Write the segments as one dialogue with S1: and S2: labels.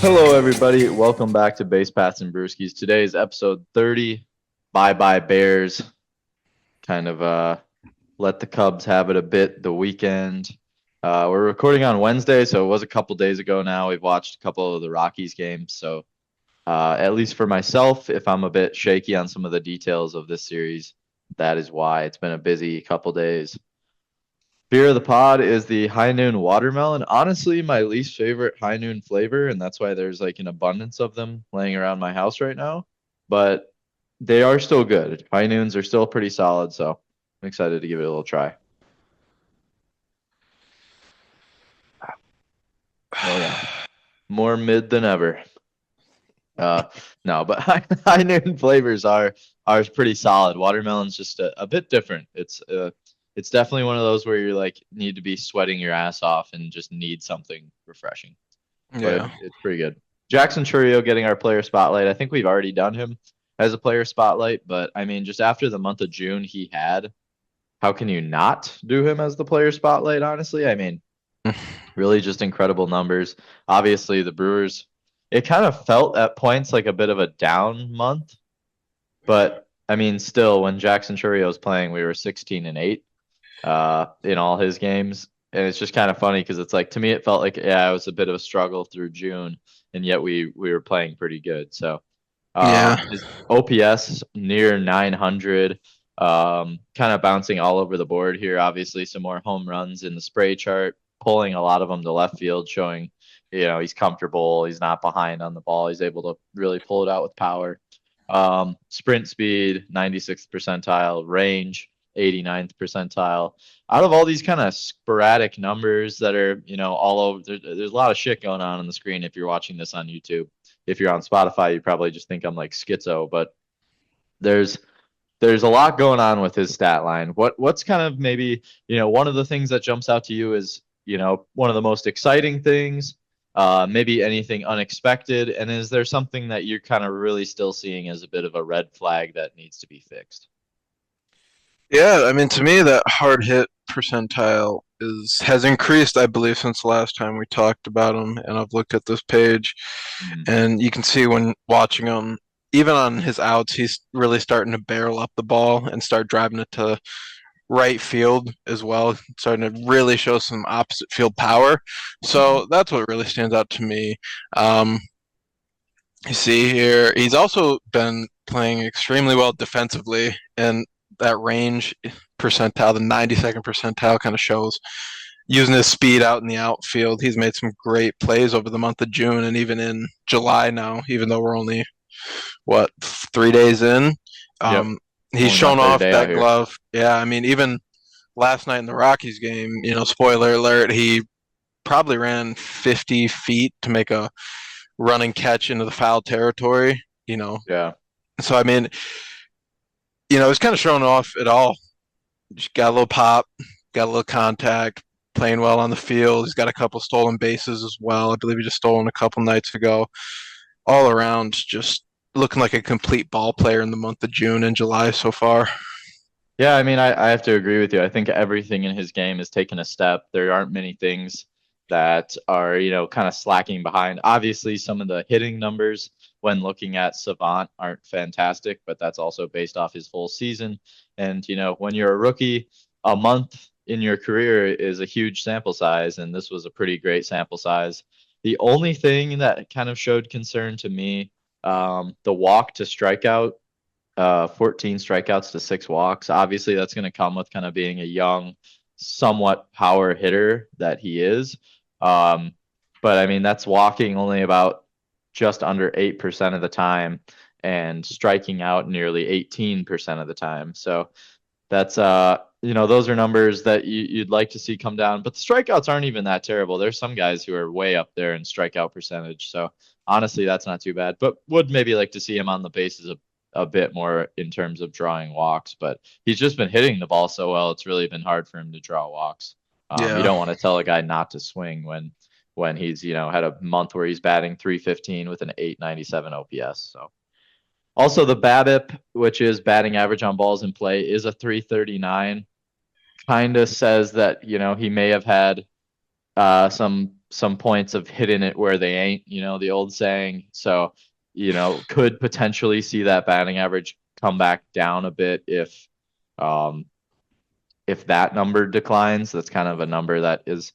S1: Hello, everybody. Welcome back to Base Paths and Brewskis. Today is episode 30. Bye bye Bears. Kind of let the Cubs have it a bit the weekend. We're recording on Wednesday, so it was a couple days ago now. We've watched a couple of the Rockies games. So, at least for myself, if I'm a bit shaky on some of the details of this series, that is why. It's been a busy couple days. Beer of the pod is the high noon watermelon. Honestly, my least favorite high noon flavor, and that's why there's like an abundance of them laying around my house right now. But they are still good. High noons are still pretty solid, so I'm excited to give it a little try. Oh yeah, more mid than ever. Uh, no, but high noon flavors are pretty solid. Watermelon's just a bit different. It's definitely one of those where you're like need to be sweating your ass off and just need something refreshing. But
S2: Yeah.
S1: it's pretty good. Jackson Churio getting our player spotlight. I think we've already done him as a player spotlight, but I mean, just after the month of June he had, how can you not do him as the player spotlight? Honestly, I mean, really just incredible numbers. Obviously, the Brewers. It kind of felt at points like a bit of a down month, but I mean, still, when Jackson Churio was playing, we were 16-8 in all his games. And it's just kind of funny because it's like to me it felt like it was a bit of a struggle through June, and yet we were playing pretty good. So
S2: Yeah.
S1: his OPS near 900, kind of bouncing all over the board here. Obviously, some more home runs in the spray chart, pulling a lot of them to left field, showing he's comfortable. He's not behind on the ball. He's able to really pull it out with power. Sprint speed, 96th percentile, range, 89th percentile. Out of all these kind of sporadic numbers that are, all over, there's a lot of shit going on the screen if you're watching this on YouTube. If you're on Spotify, you probably just think I'm like schizo, but there's there's a lot going on with his stat line. What's kind of maybe, one of the things that jumps out to you is, one of the most exciting things, maybe anything unexpected, and is there something that you're kind of really still seeing as a bit of a red flag that needs to be fixed?
S2: Yeah, I mean to me that hard hit percentile is has increased, I believe, since the last time we talked about him, and I've looked at this page
S1: Mhm.
S2: and you can see when watching him, even on his outs, he's really starting to barrel up the ball and start driving it to right field as well, starting to really show some opposite field power.
S1: Mhm.
S2: So that's what really stands out to me. Um, you see here, he's also been playing extremely well defensively, and that range percentile, the 92nd percentile, kind of shows using his speed out in the outfield. He's made some great plays over the month of June and even in July now, even though we're only, what, 3 days in.
S1: Yep.
S2: Um, he's
S1: Only my
S2: shown
S1: third
S2: off
S1: day out
S2: that
S1: here.
S2: glove. Yeah, I mean, even last night in the Rockies game, spoiler alert, he probably ran 50 feet to make a running catch into the foul territory. You know,
S1: Yeah.
S2: so I mean, it's kind of showing off it all. Just got a little pop, got a little contact, playing well on the field. He's got a couple stolen bases as well. I believe he just stolen a couple nights ago. All around, just looking like a complete ball player in the month of June and July so far.
S1: Yeah, I mean, I have to agree with you. I think everything in his game has taken a step. There aren't many things that are, kind of slacking behind. Obviously, some of the hitting numbers when looking at Savant aren't fantastic, but that's also based off his full season. And, when you're a rookie, a month in your career is a huge sample size, and this was a pretty great sample size. The only thing that kind of showed concern to me, the walk to strikeout 14 strikeouts to 6 walks. Obviously, that's going to come with kind of being a young, somewhat power hitter that he is. Um, but I mean, that's walking only about just under 8% of the time and striking out nearly 18% of the time. So that's those are numbers that you'd like to see come down. But the strikeouts aren't even that terrible. There's some guys who are way up there in strikeout percentage. So honestly, that's not too bad. But would maybe like to see him on the bases a bit more in terms of drawing walks. But he's just been hitting the ball so well, it's really been hard for him to draw walks. You
S2: Yeah.
S1: don't want to tell a guy not to swing when he's had a month where he's batting 315 with an 897 OPS. So also, the BABIP, which is batting average on balls in play, is a 339. Kind of says that he may have had some some points of hitting it where they ain't, the old saying. So, could potentially see that batting average come back down a bit um, if that number declines. That's kind of a number that is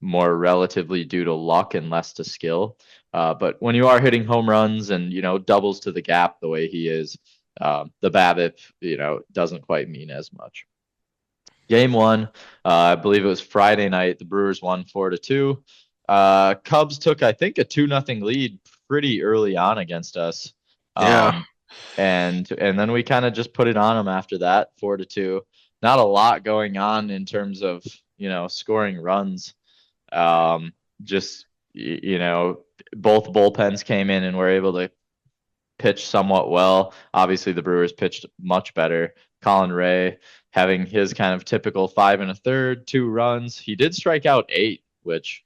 S1: more relatively due to luck and less to skill. But when you are hitting home runs and doubles to the gap the way he is, the BABIP doesn't quite mean as much. Game one, I believe it was Friday night. The Brewers won 4-2. Cubs took, I think, a 2-0 lead pretty early on against us.
S2: Yeah,
S1: Um, and then we kind of just put it on them after that, 4-2. Not a lot going on in terms of scoring runs. Um, just both bullpens came in and were able to pitch somewhat well. Obviously, the Brewers pitched much better. Colin Ray having his kind of typical 5 1/3, 2 runs. He did strike out 8, which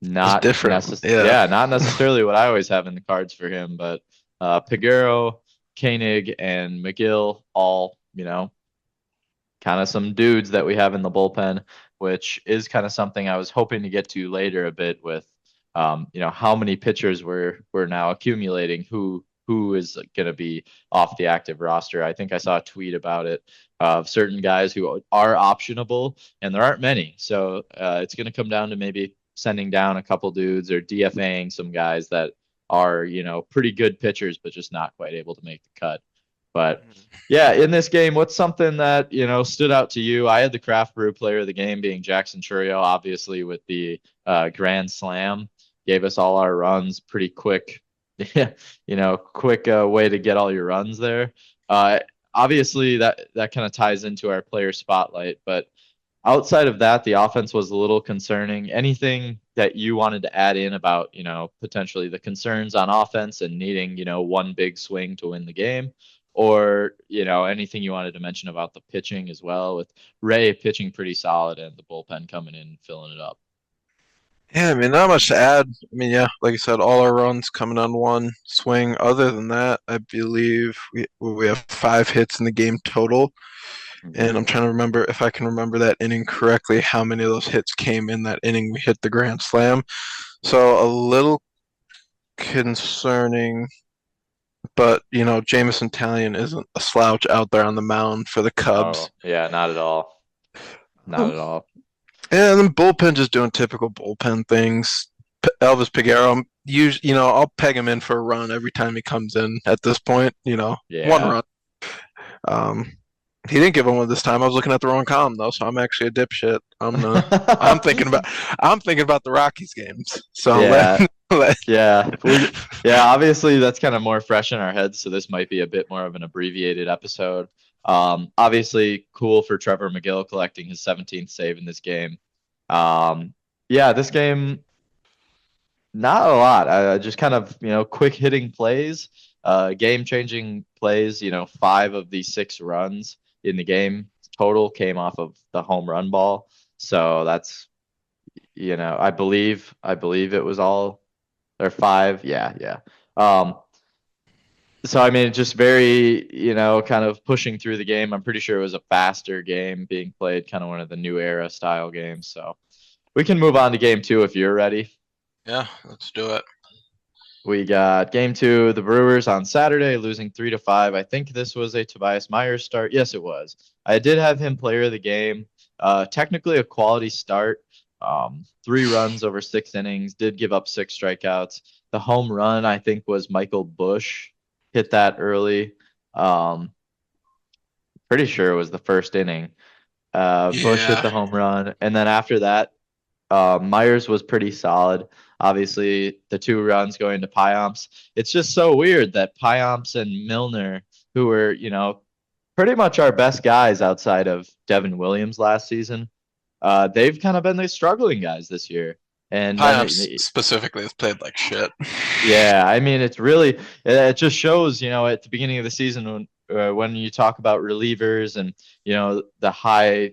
S2: it's different. Yeah.
S1: not necessarily what I always have in the cards for him. But Peguero, Koenig, and McGill all kind of some dudes that we have in the bullpen, which is kind of something I was hoping to get to later a bit with, how many pitchers we're now accumulating, who is going to be off the active roster. I think I saw a tweet about it of certain guys who are optionable, and there aren't many. So it's going to come down to maybe sending down a couple dudes or DFAing some guys that are, pretty good pitchers, but just not quite able to make the cut. But yeah, in this game, what's something that stood out to you? I had the craft brew player of the game being Jackson Chourio, obviously with the grand slam, gave us all our runs pretty quick. Quick way to get all your runs there. Uh, Obviously, that kind of ties into our player spotlight, but outside of that, the offense was a little concerning. Anything that you wanted to add in about, potentially the concerns on offense and needing, one big swing to win the game? Or, anything you wanted to mention about the pitching as well, with Ray pitching pretty solid and the bullpen coming in and filling it up?
S2: Yeah, I mean, not much to add. I mean, yeah, like I said, all our runs coming on one swing. Other than that, I believe we have 5 hits in the game total.
S1: Mhm.
S2: And I'm trying to remember if I can remember that inning correctly, how many of those hits came in that inning we hit the grand slam. So a little concerning, but Jameson Talion isn't a slouch out there on the mound for the Cubs.
S1: Oh, yeah, not at all. Not
S2: Um,
S1: at all.
S2: And then bullpen just doing typical bullpen things. Elvis Peguero, I'll peg him in for a run every time he comes in. At this point, one
S1: Yeah.
S2: run. Um, he didn't give him one this time. I was looking at the wrong column though, so I'm actually a dipshit. I'm thinking about the Rockies games. So
S1: Yeah.
S2: let
S1: Yeah, obviously that's kind of more fresh in our heads, so this might be a bit more of an abbreviated episode. Obviously cool for Trevor McGill collecting his 17th save in this game. Yeah, this game, not a lot. Just kind of, quick hitting plays, game-changing plays. 5 of the 6 runs in the game total came off of the home run ball. So that's, I believe it was all or 5. Yeah, yeah. Um, so I mean, just very, kind of pushing through the game. I'm pretty sure it was a faster game being played, kind of one of the new era style games. So we can move on to game two if you're ready.
S2: yeah, let's do it.
S1: We got game two, the Brewers on Saturday, losing 3-5. I think this was a Tobias Myers start. Yes, it was. I did have him player of the game. Technically a quality start. 3 runs over 6 innings, did give up 6 strikeouts. The home run, I think, was Michael Bush. Hit that early. Um, Pretty sure it was the first inning. Bush hit
S2: Yeah,
S1: the home run. And then after that, Myers was pretty solid. Obviously, the 2 runs going to Pyomps. It's just so weird that Pyomps and Milner, who were, pretty much our best guys outside of Devin Williams last season, they've kind of been the struggling guys this year. And then,
S2: Piamps specifically has played like shit.
S1: yeah, I mean, it just shows, at the beginning of the season when you talk about relievers and, the high,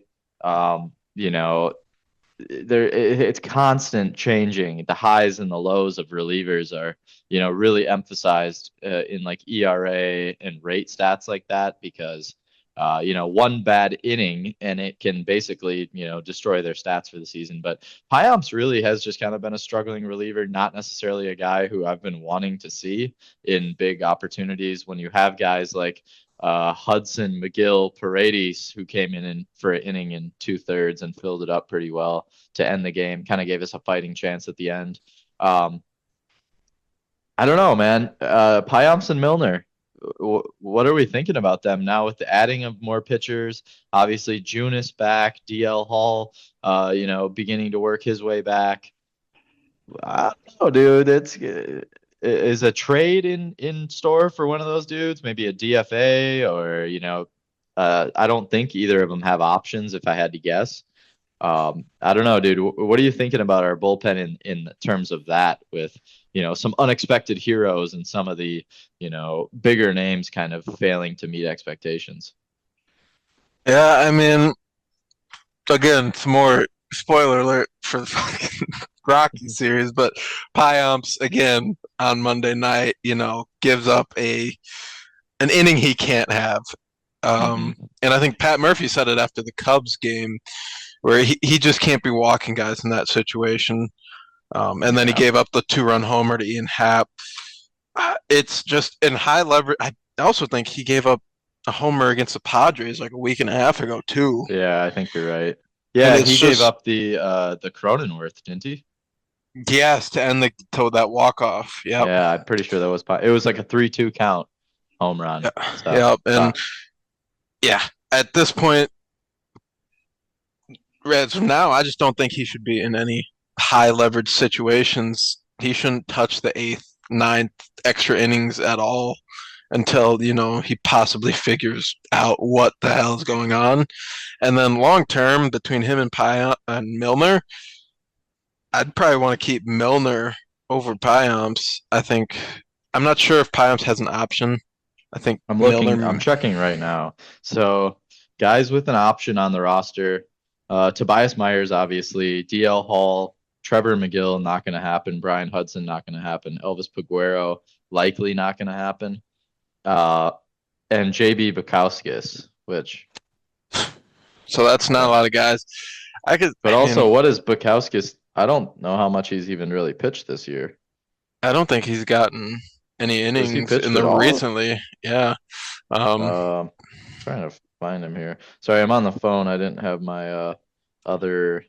S1: it's constant changing. The highs and the lows of relievers are, really emphasized in like ERA and rate stats like that because one bad inning and it can basically, destroy their stats for the season. But Pyomps really has just kind of been a struggling reliever, not necessarily a guy who I've been wanting to see in big opportunities. When you have guys like Hudson, McGill, Paredes, who came in for an inning in 2/3 and filled it up pretty well to end the game, kind of gave us a fighting chance at the end. Um, I don't know, man. Pyomps and Milner. What are we thinking about them now with the adding of more pitchers? Obviously, Junis back, DL Hall, beginning to work his way back. I don't know, dude. It's is a trade in store for one of those dudes, maybe a DFA or I don't think either of them have options if I had to guess. I don't know, dude. What are you thinking about our bullpen in terms of that with, some unexpected heroes and some of the, bigger names kind of failing to meet expectations?
S2: Yeah, I mean, again, some more spoiler alert for the fucking Rocky series, but Pyomps again on Monday night, gives up an inning he can't have.
S1: Hmm.
S2: And I think Pat Murphy said it after the Cubs game where he just can't be walking guys in that situation. And then he
S1: Yeah.
S2: gave up the 2-run homer to Ian Happ. It's just in high leverage. I also think he gave up a homer against the Padres like a week and a half ago too.
S1: Yeah, I think you're right.
S2: And
S1: Yeah,
S2: it's
S1: he gave
S2: just
S1: up the Cronenworth, didn't he?
S2: yes to end the to that walk off. Yep.
S1: Yeah, I'm pretty sure that was it was like a 3-2 count home run.
S2: Yeah.
S1: So,
S2: Yep. And yeah, at this point, as of now, I just don't think he should be in any high leverage situations. He shouldn't touch the eighth, ninth extra innings at all until he possibly figures out what the hell is going on. And then long term, between him and and Milner, I'd probably want to keep Milner over Pyomps. I think I'm not sure if Pyomps has an option. I think
S1: I'm
S2: Milner.
S1: checking right now. So, guys with an option on the roster, Tobias Myers, obviously, DL Hall, Trevor McGill, not going to happen. Brian Hudson, not going to happen. Elvis Paguero, likely not going to happen. Uh, and JB Bukowskis, which,
S2: So that's not a
S1: but,
S2: lot of guys.
S1: but
S2: I mean,
S1: also, what is Bukowskis? I don't know how much he's even really pitched this year.
S2: I don't think he's gotten any
S1: Has he
S2: innings in
S1: pitched
S2: the
S1: at all?
S2: recently. Yeah. Um,
S1: Um, Trying to find him here. Sorry, I'm on the phone. I didn't have my other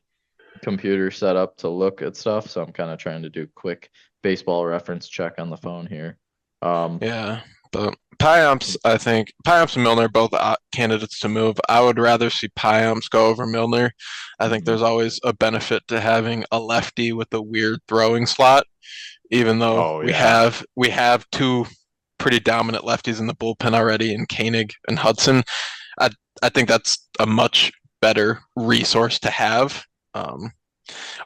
S1: computer set up to look at stuff, so I'm kind of trying to do quick baseball reference check on the phone here. Um,
S2: yeah. But Pyomps, I think Pyomps and Milner both candidates to move. I would rather see Pyomps go over Milner. I think
S1: mhm.
S2: there's always a benefit to having a lefty with a weird throwing slot, even though
S1: Oh
S2: we
S1: yeah.
S2: have we have two pretty dominant lefties in the bullpen already in Koenig and Hudson. I I think that's a much better resource to have um,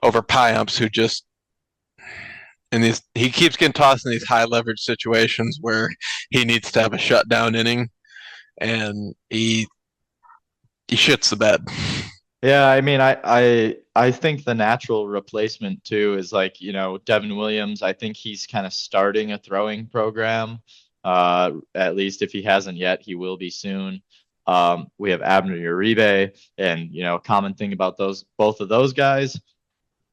S2: over Pyomps, who just in these he keeps getting tossed in these high leverage situations where he needs to have a shutdown inning and he shits the bed.
S1: Yeah, I mean, I think the natural replacement too is like, Devin Williams. I think he's kind of starting a throwing program. At least if he hasn't yet, he will be soon. We have Abner Uribe, and a common thing about those both of those guys,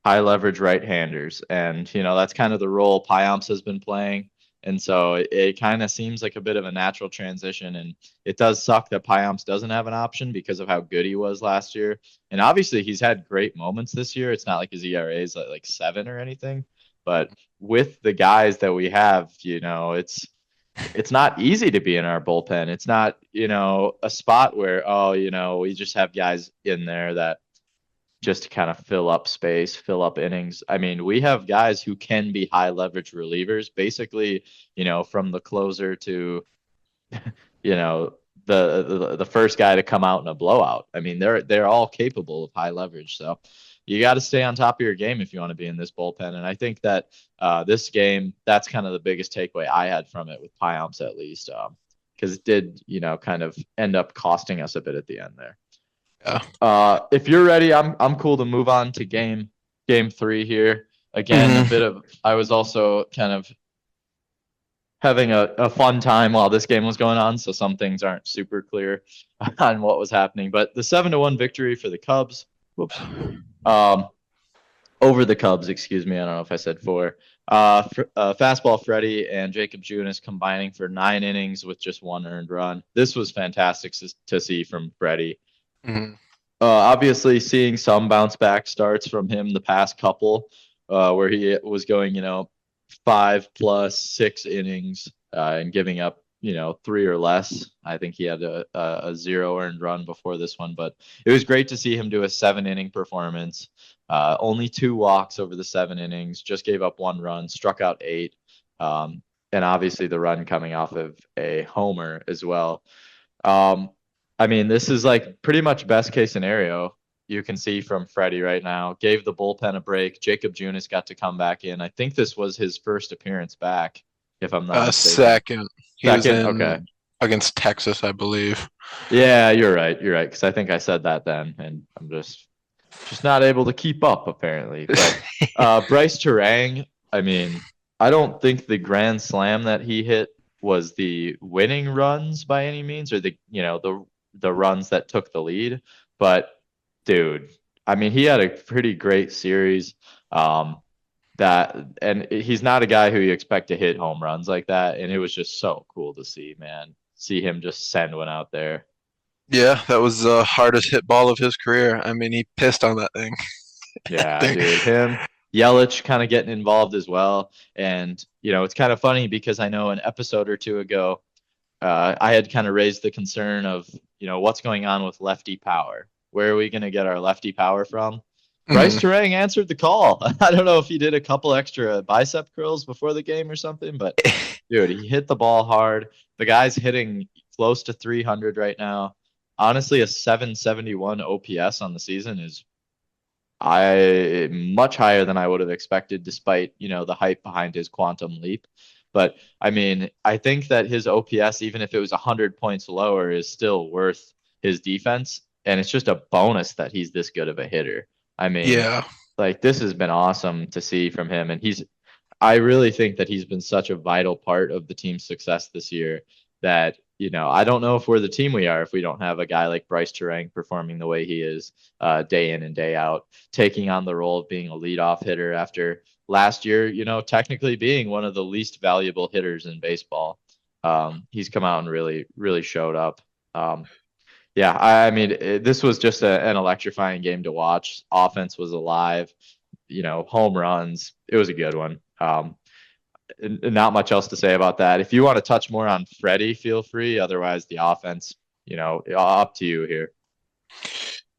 S1: high leverage right-handers, and that's kind of the role Pyomps has been playing. And so it kind of seems like a bit of a natural transition, and it does suck that Pyomps doesn't have an option because of how good he was last year. And obviously, he's had great moments this year. It's not like his ERA is like 7 or anything, but with the guys that we have, it's not easy to be in our bullpen. It's not, a spot where, oh, we just have guys in there that just to kind of fill up space, fill up innings. I mean, we have guys who can be high leverage relievers, basically, from the closer to, you know, the first guy to come out in a blowout. I mean, they're all capable of high leverage. So you got to stay on top of your game if you want to be in this bullpen. And I think that this game, that's kind of the biggest takeaway I had from it with Pyomps at least, because it did, kind of end up costing us a bit at the end there.
S2: Yeah.
S1: If you're ready, I'm cool to move on to game 3 here. Again, a
S2: Mm-hmm.
S1: bit of I was also kind of having a fun time while this game was going on, so some things aren't super clear on what was happening. But the 7-1 victory for the Cubs. Whoops. Um, over the Cubs, excuse me. I don't know if I said four. Fastball Freddie and Jacob Junis combining for 9 innings with just one earned run. This was fantastic to see from Freddie.
S2: Mhm.
S1: Obviously, seeing some bounce back starts from him the past couple, where he was going, 5 plus 6 innings and giving up, three or less. I think he had a zero earned run before this one, but it was great to see him do a 7 inning performance. Only 2 walks over the 7 innings, just gave up 1 run, struck out 8. Um, and obviously the run coming off of a homer as well. Um, I mean, this is like pretty much best case scenario you can see from Freddie right now. Gave the bullpen a break. Jacob Junis got to come back in. I think this was his first appearance back, if I'm not mistaken.
S2: Second, he was
S1: Second? Okay.
S2: in against Texas, I believe.
S1: Yeah, you're right. You're right. Because I think I said that then, and I'm just not able to keep up apparently. But Bryce Terang, I mean, I don't think the grand slam that he hit was the winning runs by any means, or the runs that took the lead. But dude, I mean, he had a pretty great series. That and he's not a guy who you expect to hit home runs like that, and it was just so cool to see, man. See him just send one out there.
S2: Yeah, that was the hardest hit ball of his career. I mean, he pissed on that thing.
S1: Yeah,
S2: Thing.
S1: dude. Him, Yelich kind of getting involved as well. And, it's kind of funny because I know an episode or two ago, I had kind of raised the concern of, what's going on with lefty power? Where are we going to get our lefty power from? Bryce
S2: Mhm.
S1: Turang answered the call. I don't know if he did a couple extra bicep curls before the game or something, but dude, he hit the ball hard. The guy's hitting close to 300 right now. Honestly, a 771 OPS on the season is I much higher than I would have expected, despite the hype behind his quantum leap. But I mean, I think that his OPS, even if it was 100 points lower, is still worth his defense, and it's just a bonus that he's this good of a hitter. I mean,
S2: Yeah,
S1: like this has been awesome to see from him, and I really think that he's been such a vital part of the team's success this year that, I don't know if we're the team we are if we don't have a guy like Bryce Turang performing the way he is day in and day out, taking on the role of being a leadoff hitter after last year, technically being one of the least valuable hitters in baseball. He's come out and really, really showed up. Yeah, I mean, this was just an electrifying game to watch. Offense was alive, home runs. It was a good one. Not much else to say about that. If you want to touch more on Freddie, feel free. Otherwise, the offense, up to you here.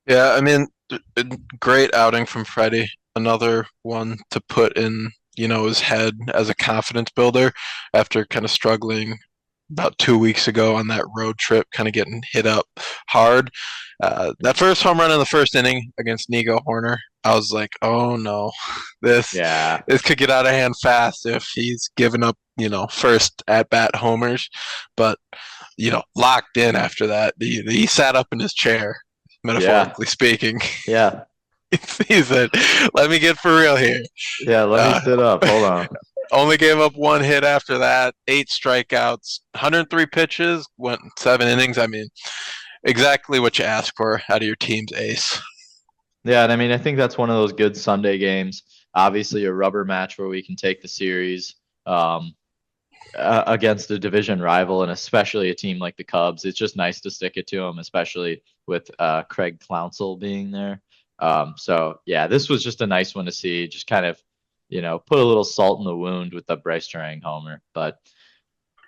S2: yeah. I mean, great outing from Freddie. Another one to put in, his head as a confidence builder after kind of struggling about 2 weeks ago on that road trip, kind of getting hit up hard. That first home run in the first inning against Nico Horner, I was like, oh no, this
S1: Yeah,
S2: this could get out of hand fast if he's giving up, first at bat homers. But locked in after that. He sat up in his chair,
S1: yeah,
S2: metaphorically speaking.
S1: yeah,
S2: He said, "Let me get for real here."
S1: yeah. Let me
S2: Uh,
S1: sit up. Hold on.
S2: Only gave up one hit after that, 8 strikeouts, 103 pitches, went 7 innings. I mean, exactly what you ask for out of your team's ace.
S1: Yeah, and I mean, I think that's one of those good Sunday games. Obviously, a rubber match where we can take the series. Against a division rival and especially a team like the Cubs. It's just nice to stick it to them, especially with Craig Clounsell being there. So yeah, this was just a nice one to see. Just kind of, put a little salt in the wound with the Bryce Turang homer. But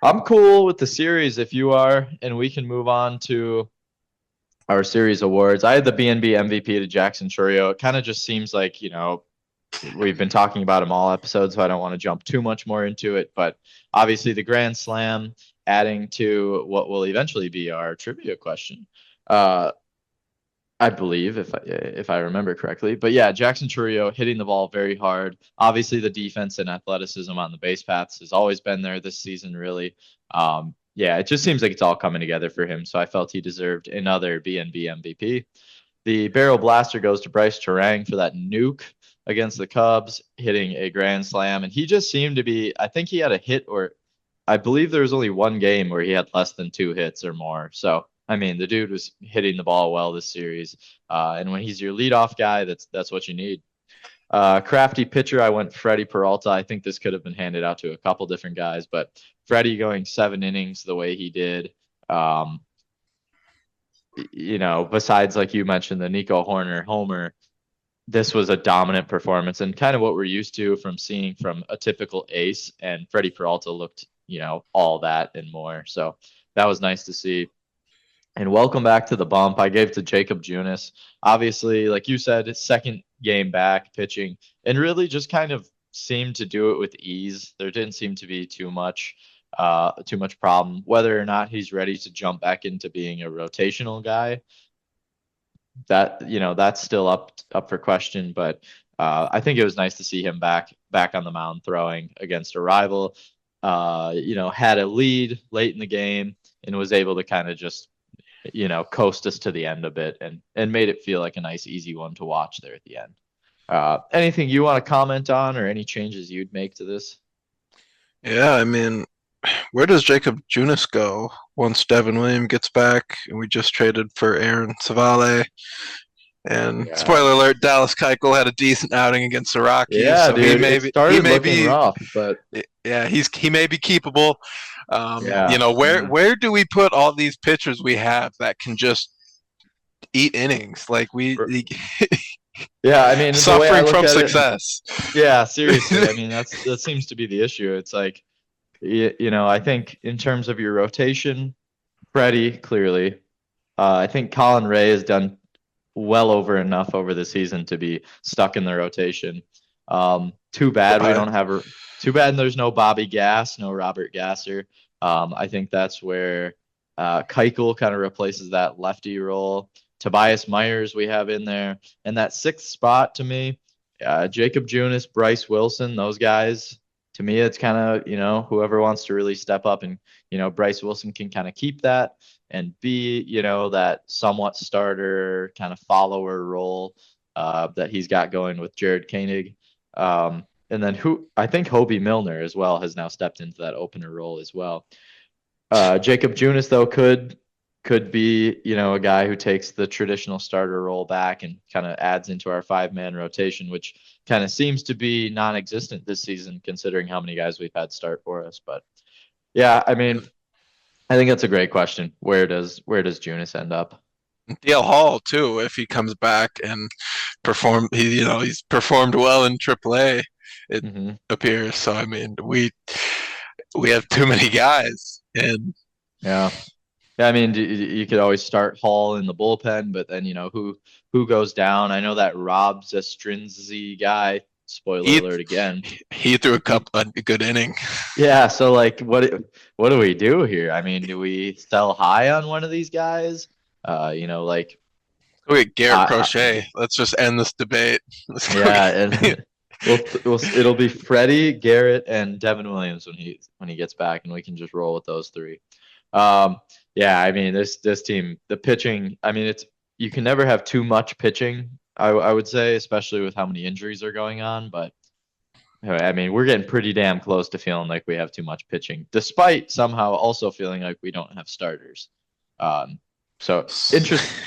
S1: I'm cool with the series if you are, and we can move on to our series awards. I had the BNB MVP to Jackson Churio. It kind of just seems like, we've been talking about him all episodes, so I don't want to jump too much more into it. But obviously, the Grand Slam, adding to what will eventually be our trivia question, uh, I believe, if I remember correctly. But yeah, Jackson Churio hitting the ball very hard. Obviously, the defense and athleticism on the base paths has always been there this season, really. Yeah, it just seems like it's all coming together for him. So I felt he deserved another BNB MVP. The barrel blaster goes to Bryce Turang for that nuke against the Cubs, hitting a grand slam. And he just seemed to be, I think he had a hit or I believe there was only one game where he had less than 2 hits or more. So I mean, the dude was hitting the ball well this series. And when he's your leadoff guy, that's what you need. Crafty pitcher, I went Freddie Peralta. I think this could have been handed out to a couple different guys, but Freddie going 7 innings the way he did. Um, besides like you mentioned the Nico Horner homer, this was a dominant performance and kind of what we're used to from seeing from a typical ace. And Freddie Peralta looked, all that and more. So that was nice to see. And welcome back to the bump. I gave to Jacob Junis. Obviously, like you said, his second game back pitching and really just kind of seemed to do it with ease. There didn't seem to be too much problem. Whether or not he's ready to jump back into being a rotational guy, that's still up for question. But I think it was nice to see him back on the mound throwing against a rival. Had a lead late in the game and was able to kind of just coast us to the end a bit and made it feel like a nice, easy one to watch there at the end. Anything you want to comment on or any changes you'd make to this?
S2: Yeah, I mean, where does Jacob Junis go once Devin Williams gets back? And we just traded for Aaron Savale. And
S1: Yeah.
S2: spoiler alert, Dallas Keuchel had a decent outing against the Rockies,
S1: Yeah,
S2: so
S1: dude. It
S2: he
S1: started
S2: may
S1: looking
S2: be
S1: rough, but
S2: yeah, he may be keepable.
S1: yeah. Mhm.
S2: Where do we put all these pitchers we have that can just eat innings? Like
S1: Yeah, I mean, the way I
S2: suffering
S1: look
S2: from
S1: at it,
S2: success.
S1: yeah, seriously. I mean, that seems to be the issue. It's like, I think in terms of your rotation, Freddie, clearly. I think Colin Ray has done well over enough over the season to be stuck in the rotation. Too bad we
S2: Why?
S1: don't have. Too bad there's no Bobby Gass, no Robert Gasser. I think that's where Keuchel kind of replaces that lefty role. Tobias Myers we have in there, and that sixth spot to me, Jacob Junis, Bryce Wilson, those guys. To me, it's kind of whoever wants to really step up, and Bryce Wilson can kind of keep that and be, that somewhat starter kind of follower role that he's got going with Jared Koenig. And then I think Hobie Milner as well has now stepped into that opener role as well. Jacob Junis though could be, a guy who takes the traditional starter role back and kind of adds into our 5-man rotation, which kind of seems to be non-existent this season considering how many guys we've had start for us. But yeah, I mean, I think that's a great question. Where does Junis end up?
S2: DL Hall too, if he comes back and he's performed well in AAA. It
S1: Hmm.
S2: appears. So I mean, we have too many guys, and
S1: Yeah. Yeah, I mean, you could always start Hall in the bullpen, but then who goes down? I know that Rob Zastrinzi guy. Spoiler
S2: he
S1: alert again.
S2: he threw
S1: He,
S2: a good inning.
S1: yeah. So like, what do we do here? I mean, do we sell high on one of these guys? Like
S2: Go get Garrett
S1: I
S2: Crochet. Let's just end this debate. Let's go
S1: yeah,
S2: get,
S1: and it'll be Freddie, Garrett, and Devin Williams when he gets back, and we can just roll with those three. Um, yeah, I mean this team, the pitching. I mean, you can never have too much pitching. I would say, especially with how many injuries are going on. But I mean, we're getting pretty damn close to feeling like we have too much pitching, despite somehow also feeling like we don't have starters. Um, so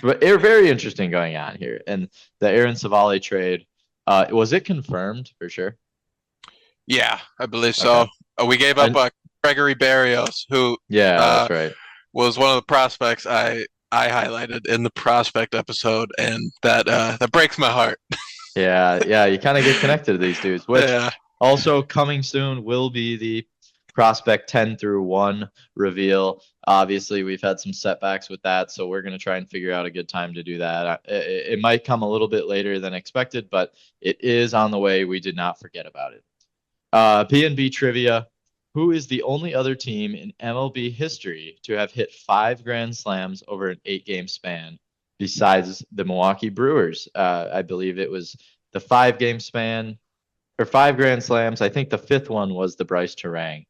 S1: but very interesting going on here. And the Aaron Savale trade, was it confirmed for sure?
S2: yeah, I believe so.
S1: Okay.
S2: We gave up
S1: And
S2: Gregory Barrios, who
S1: yeah,
S2: uh,
S1: that's right.
S2: was one of the prospects I highlighted in the prospect episode, and that breaks my heart.
S1: Yeah, yeah, you kind of get connected to these dudes, which
S2: Yeah,
S1: also coming soon will be the prospect 10 through 1 reveal. Obviously, we've had some setbacks with that, so we're going to try and figure out a good time to do that. It might come a little bit later than expected, but it is on the way. We did not forget about it. P&B trivia. Who is the only other team in MLB history to have hit 5 grand slams over an 8-game span besides the Milwaukee Brewers? I believe it was the 5-game span or 5 grand slams. I think the fifth one was the Bryce Terang,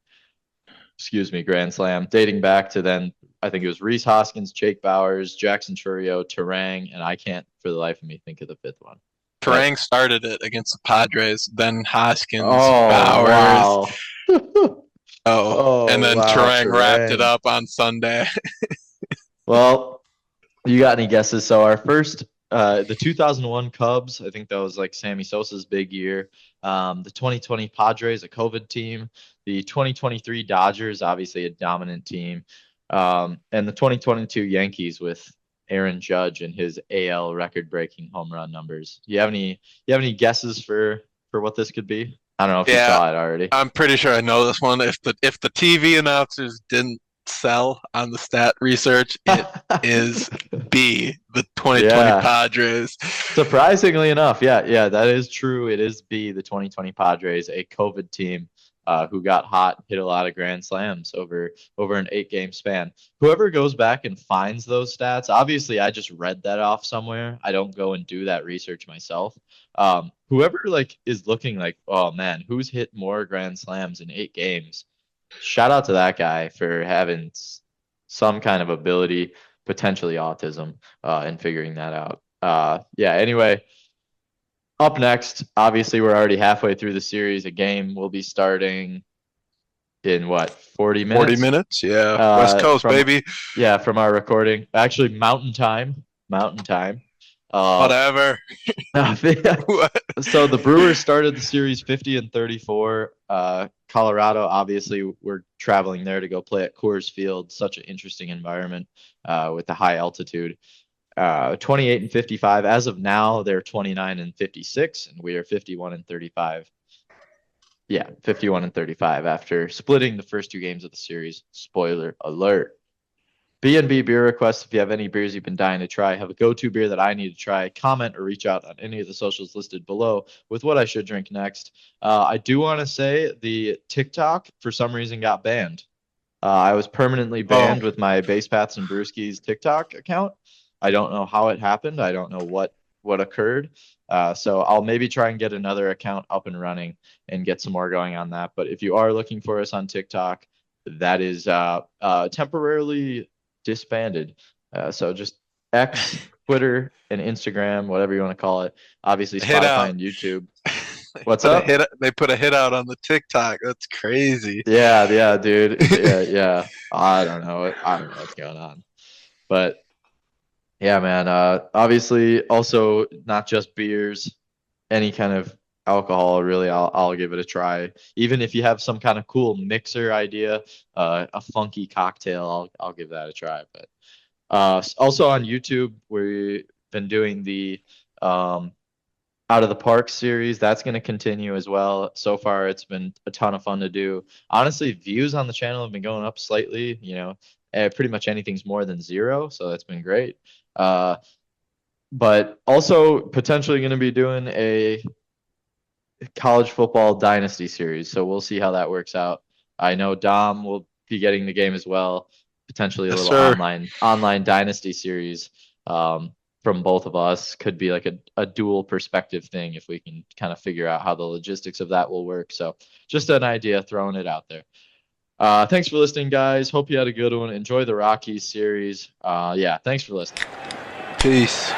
S1: grand slam, dating back to then. I think it was Reese Hoskins, Jake Bowers, Jackson Churio, Terang, and I can't for the life of me think of the fifth one. But
S2: Terang started it against the Padres, then Hoskins,
S1: oh
S2: Bowers.
S1: wow.
S2: Oh, and
S1: Oh
S2: then
S1: wow,
S2: Terang wrapped it
S1: Terang.
S2: up on Sunday.
S1: Well, you got any guesses? So our first, the 2001 Cubs, I think that was like Sammy Sosa's big year. The 2020 Padres, a COVID team. The 2023 Dodgers, obviously a dominant team. And the 2022 Yankees with Aaron Judge and his AL record-breaking home run numbers. You have any guesses for what this could be? I don't know if you
S2: Yeah,
S1: saw it already.
S2: I'm pretty sure I know this one. If the TV announcers didn't sell on the stat research, it is B, the 2020
S1: Yeah.
S2: Padres.
S1: Surprisingly enough, yeah, that is true. It is B, the 2020 Padres, a COVID team who got hot, hit a lot of grand slams over an 8 game span. Whoever goes back and finds those stats, obviously, I just read that off somewhere. I don't go and do that research myself. Whoever like is looking like, oh man, who's hit more grand slams in 8 games? Shout out to that guy for having some kind of ability, potentially autism, and figuring that out. Yeah, anyway, up next, obviously, we're already halfway through the series. A game will be starting in what, 40
S2: 40
S1: minutes?
S2: minutes? Yeah. West Coast,
S1: From,
S2: baby.
S1: yeah, from our recording. Actually, mountain time. Mountain time. Uh,
S2: Whatever.
S1: so the Brewers started the series 50 and 34. Colorado, obviously, we're traveling there to go play at Coors Field. Such an interesting environment with the high altitude. 28 and 55. As of now, they're 29 and 56, and we are 51 and 35. Yeah, 51 and 35 after splitting the first 2 games of the series. Spoiler alert. B&B beer requests. If you have any beers you've been dying to try, have a go-to beer that I need to try, comment or reach out on any of the socials listed below with what I should drink next. I do want to say the TikTok for some reason got banned. I was permanently
S2: Oh,
S1: banned with my Base Paths and Brewskis TikTok account. I don't know how it happened. I don't know what occurred. So I'll maybe try and get another account up and running and get some more going on that. But if you are looking for us on TikTok, that is temporarily disbanded. So just X, Twitter, and Instagram, whatever you want to call it. Obviously,
S2: hit
S1: Spotify
S2: out.
S1: and YouTube.
S2: They
S1: What's
S2: put a
S1: up?
S2: hit. They put a hit out on the TikTok. That's crazy.
S1: Yeah, dude. Yeah. I don't know. I don't know what's going on. But yeah, man. Obviously, also not just beers, any kind of alcohol. Really, I'll give it a try. Even if you have some kind of cool mixer idea, a funky cocktail, I'll give that a try. But also on YouTube, we've been doing the um, out of the park series. That's going to continue as well. So far, it's been a ton of fun to do. Honestly, views on the channel have been going up slightly. Pretty much anything's more than 0, so that's been great. Uh, but also potentially going to be doing a college football dynasty series. So we'll see how that works out. I know Dom will be getting the game as well. Potentially a
S2: Yes,
S1: little
S2: sir.
S1: online dynasty series from both of us. Could be like a dual perspective thing if we can kind of figure out how the logistics of that will work. So just an idea, throwing it out there. Thanks for listening, guys. Hope you had a good one. Enjoy the Rockies series. Yeah, thanks for listening.
S2: Peace.